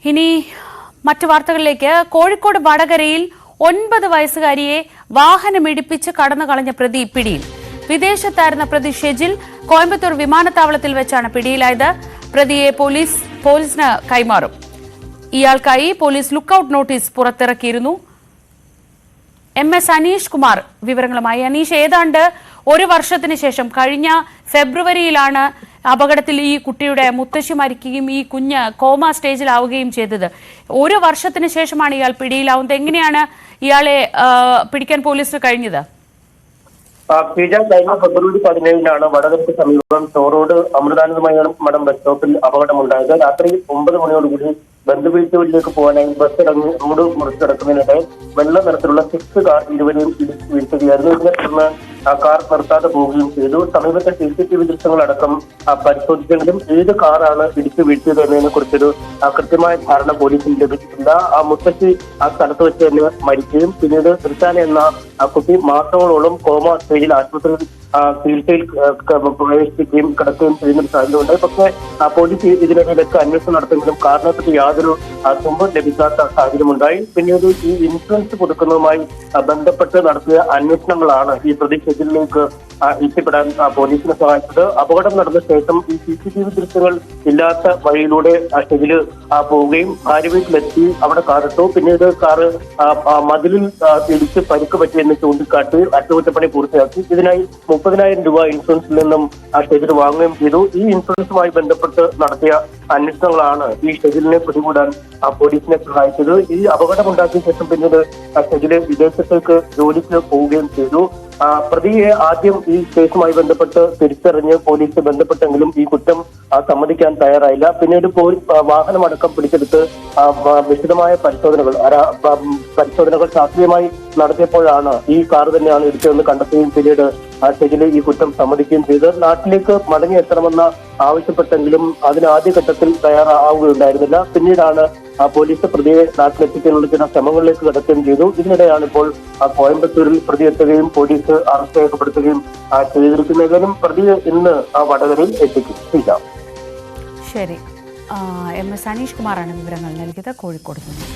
ഇനി മറ്റു വാർത്തകളിലേക്ക്. കോഴിക്കോട് വടകരയിൽ 9 വയസ്സുകാരിയെ വാഹനമിടിപ്പിച്ച് കടന്നു കളഞ്ഞ പ്രതി പിടിയിൽ. വിദേശത്തായിരുന്ന പ്രതി ഷെജിൽ കോയമ്പത്തൂർ വിമാനത്താവളത്തിൽ വെച്ചാണ് പിടിയിലായത്. പ്രതിയെ പോലീസിന് കൈമാറും. ഇയാൾക്കായി പോലീസ് ലുക്കൌട്ട് നോട്ടീസ് പുറത്തിറക്കിയിരുന്നു. MS അനീഷ് കുമാർ വിവരങ്ങളുമായി. അനീഷ്, ഏതാണ്ട് 1 വർഷത്തിന് ശേഷം കഴിഞ്ഞ ഫെബ്രുവരിയിലാണ് അപകടത്തിൽ ഈ കുട്ടിയുടെ മുത്തശ്ശി മരിക്കുകയും ഈ കുഞ്ഞ് കോമ സ്റ്റേജിലാവുകയും ചെയ്തത്. 1 വർഷത്തിന് ശേഷമാണ് ഇയാൾ പിടിയിലാവുന്നത്. എങ്ങനെയാണ് ഇയാളെ പിടിക്കാൻ പോലീസിന് കഴിഞ്ഞത്? കഴിഞ്ഞ ഫെബ്രുവരി 17-നാണ് വടകരയ്ക്ക് സമീപം ചോറോട് അമൃതാനന്ദമയ മഠം ബസ് സ്റ്റോപ്പിൽ അപകടമുണ്ടായത്. രാത്രി 9 മണിയോടുകൂടി ബന്ധുവീഴ്ചയിലേക്ക് പോകാനായി ബസ് ഇറങ്ങി റോഡ് മുറിച്ച് കിടക്കുന്നതിനിടെ വെള്ള നിറത്തിലുള്ള 6 കാർ ഇരുവരെയും ഇടിച്ച് വീഴ്ത്തുകയായിരുന്നു. ഇതിനെ തുടർന്ന് കാർ നിർത്താതെ പോവുകയും ചെയ്തു. സമീപത്തെ CCTV ദൃശ്യങ്ങളടക്കം പരിശോധിച്ചെങ്കിലും ഏത് കാറാണ് ഇടിച്ചു വീഴ്ത്തിയത് എന്നതിനെ കുറിച്ചൊരു കൃത്യമായ ധാരണ പോലീസിന് ലഭിച്ചിട്ടില്ല. മുത്തശ്ശി ആ സ്ഥലത്ത് വെച്ച് തന്നെ മരിക്കുകയും പിന്നീട് തൃശാന എന്ന കുട്ടി മാസങ്ങളോളം കോമ സ്റ്റേജിൽ ആശുപത്രിയിൽ ചികിത്സയിൽ പ്രവേശിക്കുകയും കിടക്കുകയും ചെയ്യുന്ന ഒരു സാഹചര്യമുണ്ട്. പക്ഷേ പോലീസ് ഇതിനിടയിലൊക്കെ അന്വേഷണം നടത്തുമെങ്കിലും കാരണത്തിന് യാതൊരു തുമ്പും ലഭിക്കാത്ത സാഹചര്യമുണ്ടായി. പിന്നീട് ഈ ഇൻഷുറൻസ് പുതുക്കുന്നതുമായി ബന്ധപ്പെട്ട് നടത്തിയ അന്വേഷണങ്ങളാണ് ഈ പ്രതി ഷെജിലിലേക്ക് എത്തിപ്പെടാൻ പോലീസിനെ സഹായിച്ചത്. അപകടം നടന്ന ശേഷം ഈ CCTV ദൃശ്യങ്ങൾ ഇല്ലാത്ത വഴിയിലൂടെ ഷെജില് പോവുകയും ഭാര്യ വീട്ടിലെത്തി അവിടെ കാറിട്ടു. പിന്നീട് കാറ് മതിലിൽ ഇടിച്ച് പരിക്ക് പറ്റിയെന്ന് ചൂണ്ടിക്കാട്ടി അറ്റകുറ്റപ്പണി പൂർത്തിയാക്കി. ഇതിനായി 30,000 രൂപ ഇൻഷുറൻസിൽ നിന്നും ഷെജിൽ വാങ്ങുകയും ചെയ്തു. ഈ ഇൻഷുറൻസുമായി ബന്ധപ്പെട്ട് നടത്തിയ അന്വേഷണങ്ങളാണ് ഈ ഷെജിലിനെ പിടികൂടാൻ പോലീസിനെ സഹായിച്ചത്. ഈ അപകടമുണ്ടാക്കിയ ശേഷം പിന്നീട് ഷെജില് വിദേശത്തേക്ക് ജോലിക്ക് പോവുകയും ചെയ്തു. പ്രതിയെ ആദ്യം ഈ കേസുമായി ബന്ധപ്പെട്ട് തിരിച്ചറിഞ്ഞ് പോലീസ് ബന്ധപ്പെട്ടെങ്കിലും ഈ കുറ്റം സമ്മതിക്കാൻ തയ്യാറായില്ല. പിന്നീട് വാഹനമടക്കം പിടിച്ചെടുത്ത് വിശദമായ പരിശോധനകൾ ശാസ്ത്രീയമായി നടത്തിയപ്പോഴാണ് ഈ കാർ തന്നെയാണ് ഇടിച്ചതെന്ന് കണ്ടെത്തുകയും പിന്നീട് ഷെജില് ഈ കുറ്റം സമ്മതിക്കുകയും ചെയ്ത് നാട്ടിലേക്ക് മടങ്ങിയെത്തണമെന്ന് ആവശ്യപ്പെട്ടെങ്കിലും അതിന് ആദ്യഘട്ടത്തിൽ തയ്യാറാവുകയുണ്ടായിരുന്നില്ല. പിന്നീടാണ് പോലീസ് പ്രതിയെ നാട്ടിലെത്തിക്കാനുള്ള ചില ശ്രമങ്ങളിലേക്ക് കടക്കുകയും ചെയ്തു. ഇതിനിടെയാണ് ഇപ്പോൾ കോയമ്പത്തൂരിൽ പ്രതി എത്തുകയും പോലീസ് അറസ്റ്റ് രേഖപ്പെടുത്തുകയും ചെയ്തിരിക്കുന്നതിനും പ്രതിയെ ഇന്ന് വടകരയിൽ എത്തിക്കും. ശരി, MS അനീഷ് കുമാറാണ് വിവരങ്ങൾ നൽകിയത് കോഴിക്കോട് നിന്ന്.